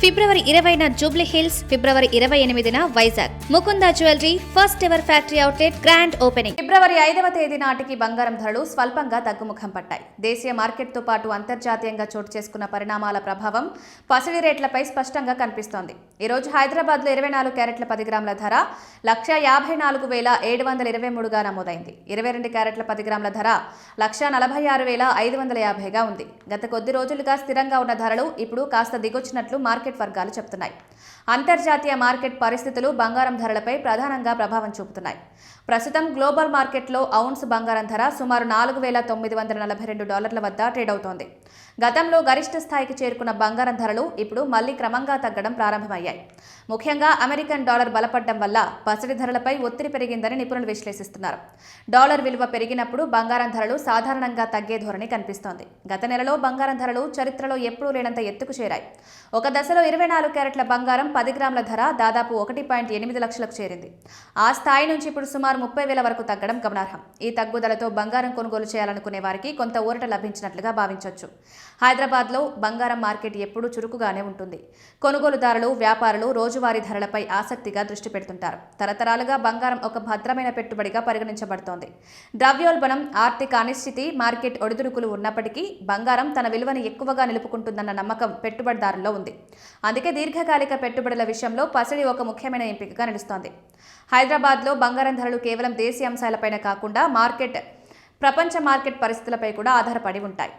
ఫిబ్రవరి 20న జూబ్లీ హిల్స్, ఫిబ్రవరి 28న Vizag. Mukunda jewellery first ever factory outlet grand opening. February 5వ తేదీ నాటికి బంగారం ధరలు స్వల్పంగా తగ్గుముఖం పట్టాయి. దేశీయ మార్కెట్తో పాటు అంతర్జాతీయంగా చోటు చేసుకున్న పరిణామాల ప్రభావం పసిడి రేట్లపై స్పష్టంగా కనిపిస్తోంది. ఈ రోజు హైదరాబాద్లో 24 క్యారెట్ల 10 గ్రాముల ధర 1,54,723గా నమోదైంది. 22 క్యారెట్ల 10 గ్రాముల ధర 1,46,550గా ఉంది. గత కొద్ది రోజులుగా స్థిరంగా ఉన్న ధరలు ఇప్పుడు కాస్త దిగొచ్చినట్లు మార్కెట్ వర్గాలు చెబుతున్నాయి. అంతర్జాతీయ మార్కెట్ పరిస్థితులు బంగారం ధరలపై ప్రధానంగా ప్రభావం చూపుతున్నాయి. ప్రస్తుతం గ్లోబల్ మార్కెట్లో ఔన్స్ బంగారం ధర సుమారు $4,942 వద్ద ట్రేడ్ అవుతోంది. గతంలో గరిష్ట స్థాయికి చేరుకున్న బంగారం ధరలు ఇప్పుడు మళ్లీ క్రమంగా తగ్గడం ప్రారంభమయ్యాయి. ముఖ్యంగా అమెరికన్ డాలర్ బలపడడం వల్ల పసిడి ధరలపై ఒత్తిడి పెరిగిందని నిపుణులు విశ్లేషిస్తున్నారు. డాలర్ విలువ పెరిగినప్పుడు బంగారం ధరలు సాధారణంగా తగ్గే ధోరణి కనిపిస్తోంది. గత నెలలో బంగారం ధరలు చరిత్రలో ఎప్పుడూ లేనంత ఎత్తుకు చేరాయి. ఒక దశలో 24 క్యారెట్ల బంగారం 10 గ్రాముల ధర దాదాపు 1.8 లక్షలకు చేరింది. ఆ స్థాయి నుంచి ఇప్పుడు సుమారు 30,000 వరకు తగ్గడం గమనార్హం. ఈ తగ్గుదలతో బంగారం కొనుగోలు చేయాలనుకునే వారికి కొంత ఊరట లభించినట్లుగా భావించవచ్చు. హైదరాబాద్లో బంగారం మార్కెట్ ఎప్పుడూ చురుకుగానే ఉంటుంది. కొనుగోలుదారులు, వ్యాపారులు రోజువారీ ధరలపై ఆసక్తిగా దృష్టి పెడుతుంటారు. తరతరాలుగా బంగారం ఒక భద్రమైన పెట్టుబడిగా పరిగణించబడుతోంది. ద్రవ్యోల్బణం, ఆర్థిక అనిశ్చితి, మార్కెట్ ఒడిదుడుకులు ఉన్నప్పటికీ బంగారం తన విలువను ఎక్కువగా నిలుపుకుంటుందన్న నమ్మకం పెట్టుబడిదారుల్లో ఉంది. అందుకే దీర్ఘకాలిక పెట్టుబడుల విషయంలో పసిడి ఒక ముఖ్యమైన ఎంపికగా నిలుస్తోంది. హైదరాబాద్లో బంగారం ధరలు కేవలం దేశీయ అంశాలపైన కాకుండా ప్రపంచ మార్కెట్ పరిస్థితులపై కూడా ఆధారపడి ఉంటాయి.